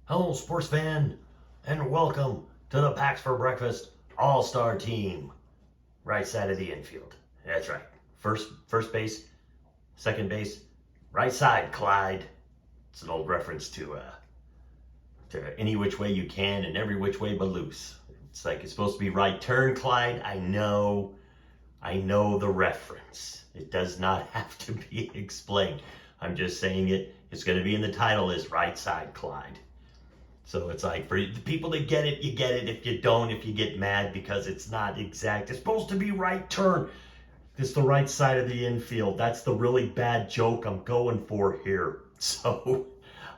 Hello, sports fan, and welcome to the Packs for Breakfast All-Star Team. Right side of the infield. That's right. First base, second base, right side, Clyde. It's an old reference to any which way you can and every which way but loose. It's like it's supposed to be right turn, Clyde. I know the reference. It does not have to be explained. I'm just saying it. It's going to be in the title is right side, Clyde. So it's like for the people that get it, you get it. If you don't, if you get mad because it's not exact, it's supposed to be right turn. It's the right side of the infield. That's the really bad joke I'm going for here. So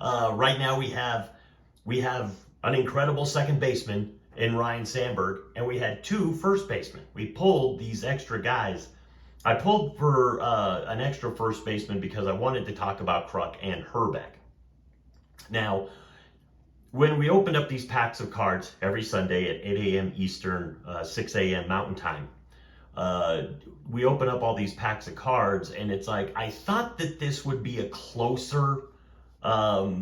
right now we have an incredible second baseman in Ryan Sandberg, and we had two first basemen. We pulled these extra guys. I pulled for an extra first baseman because I wanted to talk about Kruk and Herbeck. Now, when we opened up these packs of cards every Sunday at 8 a.m. Eastern, 6 a.m. Mountain Time, we open up all these packs of cards, and it's like I thought that this would be a closer, a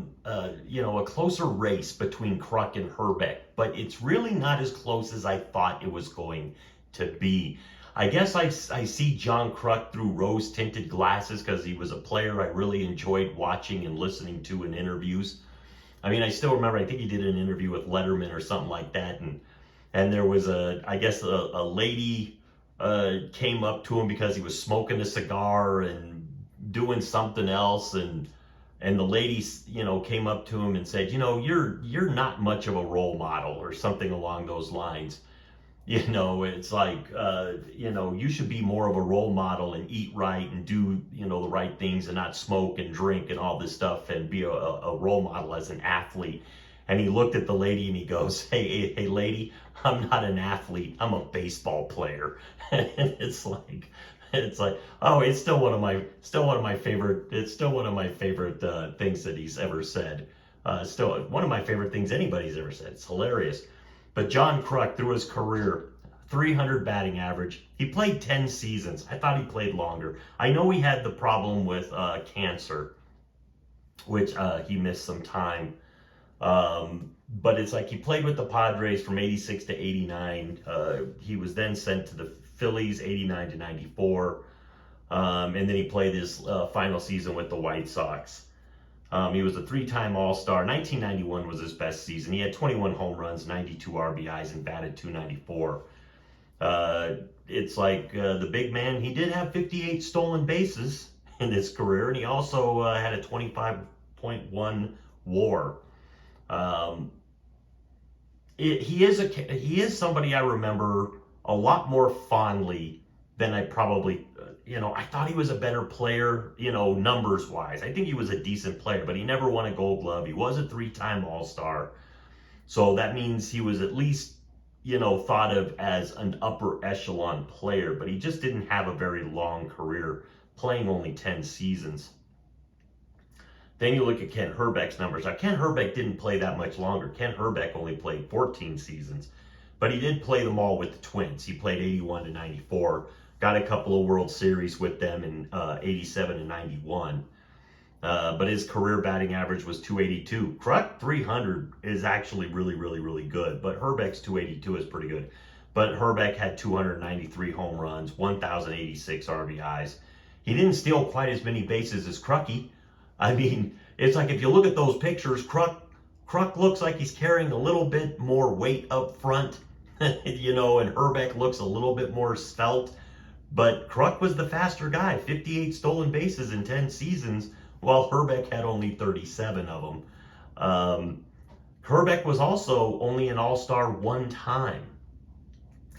closer race between Kruk and Herbeck, but it's really not as close as I thought it was going to be. I guess I see John Kruk through rose-tinted glasses because he was a player I really enjoyed watching and listening to in interviews. I mean, I still remember, I think he did an interview with Letterman or something like that, and there was I guess a lady came up to him because he was smoking a cigar and doing something else, and the lady, came up to him and said, you're not much of a role model or something along those lines. It's like, you should be more of a role model and eat right and do, the right things and not smoke and drink and all this stuff and be a role model as an athlete. And he looked at the lady and he goes, hey, lady, I'm not an athlete. I'm a baseball player. And it's like, oh, it's still one of my favorite things that he's ever said. Still one of my favorite things anybody's ever said. It's hilarious. But John Kruk, through his career, 300 batting average. He played 10 seasons. I thought he played longer. I know he had the problem with cancer, which he missed some time. But it's like he played with the Padres from 86 to 89. He was then sent to the Phillies 89 to 94. And then he played his final season with the White Sox. He was a three-time All-Star. 1991 was his best season. He had 21 home runs, 92 RBIs, and batted .294. It's like the big man, he did have 58 stolen bases in his career, and he also had a 25.1 WAR. He is somebody I remember a lot more fondly than I probably, I thought he was a better player, numbers wise. I think he was a decent player, but he never won a Gold Glove. He was a three-time All-Star. So that means he was at least, thought of as an upper echelon player, but he just didn't have a very long career, playing only 10 seasons. Then you look at Kent Herbeck's numbers. Now, Kent Herbeck didn't play that much longer. Kent Herbeck only played 14 seasons, but he did play them all with the Twins. He played 81 to 94. Got a couple of World Series with them in 87 and 91. But his career batting average was 282. Kruk 300 is actually really, really, really good. But Herbeck's 282 is pretty good. But Herbeck had 293 home runs, 1,086 RBIs. He didn't steal quite as many bases as Krucky. I mean, it's like if you look at those pictures, Kruk looks like he's carrying a little bit more weight up front, and Herbeck looks a little bit more svelte. But Kruk was the faster guy, 58 stolen bases in 10 seasons, while Herbeck had only 37 of them. Herbeck was also only an All-Star one time,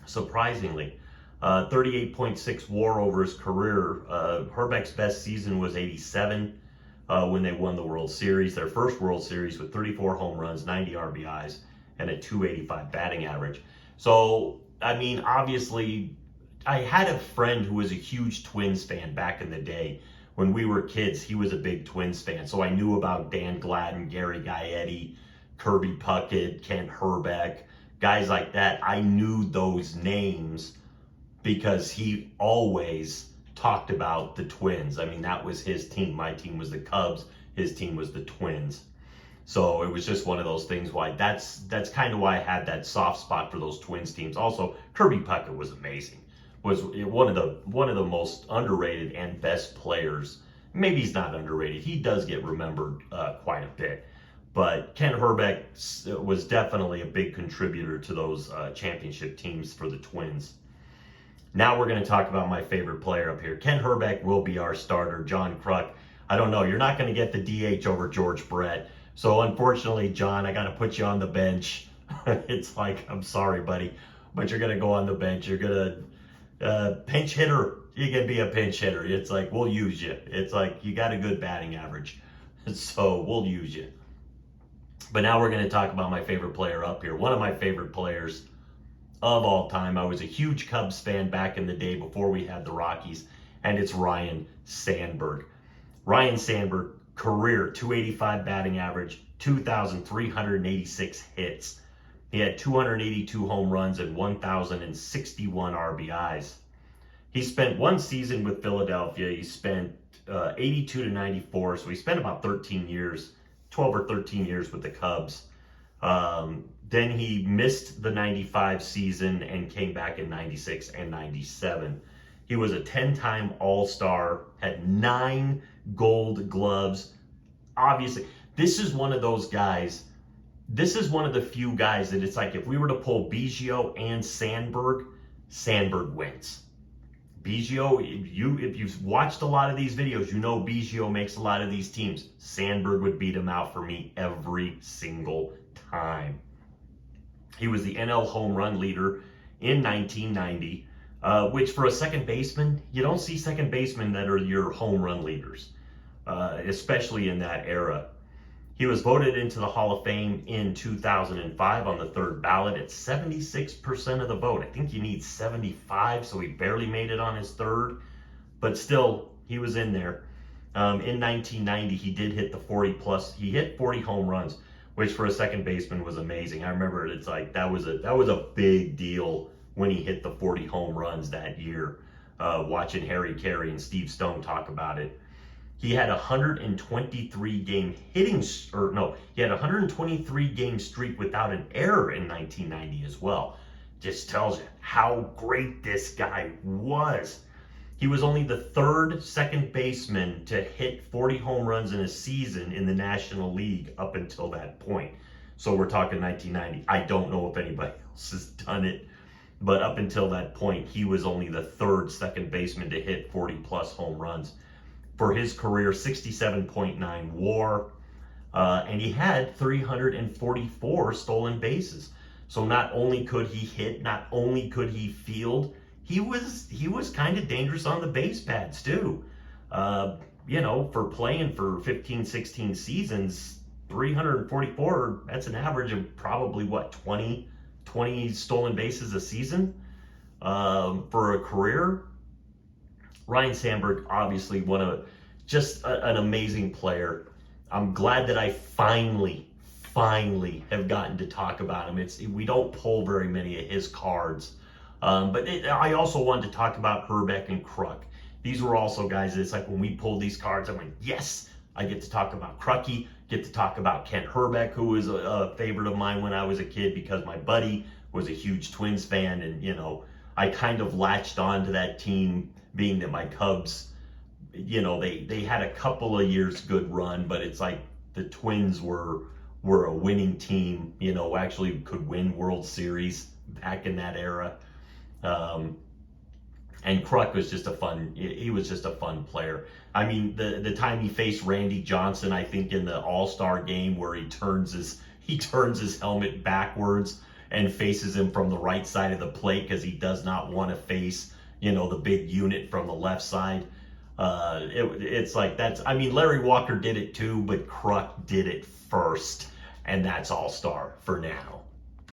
surprisingly. 38.6 WAR over his career. Herbeck's best season was 87 when they won the World Series, their first World Series, with 34 home runs, 90 RBIs, and a 285 batting average. So, I mean, obviously, I had a friend who was a huge Twins fan back in the day. When we were kids, he was a big Twins fan. So I knew about Dan Gladden, Gary Gaetti, Kirby Puckett, Kent Herbeck, guys like that. I knew those names because he always talked about the Twins. I mean, that was his team. My team was the Cubs. His team was the Twins. So it was just one of those things why that's kind of why I had that soft spot for those Twins teams. Also, Kirby Puckett was amazing. Was one of the most underrated and best players. Maybe he's not underrated. He does get remembered quite a bit. But Ken Hrbek was definitely a big contributor to those championship teams for the Twins. Now we're going to talk about my favorite player up here. Ken Hrbek will be our starter. John Kruk, I don't know. You're not going to get the DH over George Brett. So unfortunately, John, I got to put you on the bench. It's like, I'm sorry, buddy, but you're going to go on the bench. You're going to pinch hitter. You can be a pinch hitter. It's like, we'll use you. It's like, you got a good batting average. So we'll use you. But now we're going to talk about my favorite player up here. One of my favorite players of all time. I was a huge Cubs fan back in the day before we had the Rockies, and it's Ryne Sandberg. Ryne Sandberg, career 285 batting average, 2,386 hits. He had 282 home runs and 1,061 RBIs. He spent one season with Philadelphia. He spent 82 to 94, so he spent about 13 years, 12 or 13 years with the Cubs. Then he missed the 95 season and came back in 96 and 97. He was a 10-time All-Star, had 9 Gold Gloves. Obviously, this is one of those guys, this is one of the few guys that it's like if we were to pull Biggio and Sandberg, Sandberg wins. Biggio, if you've watched a lot of these videos, you know Biggio makes a lot of these teams. Sandberg would beat him out for me every single time. He was the NL home run leader in 1990, which for a second baseman, you don't see second basemen that are your home run leaders, especially in that era. He was voted into the Hall of Fame in 2005 on the third ballot at 76% of the vote. I think you need 75, so he barely made it on his third, but still, he was in there. In 1990, he did hit the 40+. He hit 40 home runs, which for a second baseman was amazing. I remember it's like that was a big deal when he hit the 40 home runs that year. Watching Harry Carey and Steve Stone talk about it. He had 123 game he had a 123 game streak without an error in 1990 as well. Just tells you how great this guy was. He was only the third second baseman to hit 40 home runs in a season in the National League up until that point. So we're talking 1990. I don't know if anybody else has done it, but up until that point, he was only the third second baseman to hit 40+ home runs. For his career, 67.9 WAR, and he had 344 stolen bases. So not only could he hit, not only could he field, he was kind of dangerous on the base pads too. For playing for 15, 16 seasons, 344, that's an average of probably what, 20 stolen bases a season for a career. Ryne Sandberg, obviously just an amazing player. I'm glad that I finally have gotten to talk about him. We don't pull very many of his cards. I also wanted to talk about Hrbek and Kruk. These were also guys that it's like when we pulled these cards, I went, yes, I get to talk about Krucky, get to talk about Kent Hrbek, who was a favorite of mine when I was a kid because my buddy was a huge Twins fan, and I kind of latched on to that team, being that my Cubs, they had a couple of years good run, but it's like the Twins were a winning team, actually could win World Series back in that era. And Kruk was just he was just a fun player. I mean, the time he faced Randy Johnson, I think in the All-Star game where he turns his helmet backwards and faces him from the right side of the plate because he does not want to face, the big unit from the left side. It's like Larry Walker did it too, but Kruk did it first, and that's All-Star for now.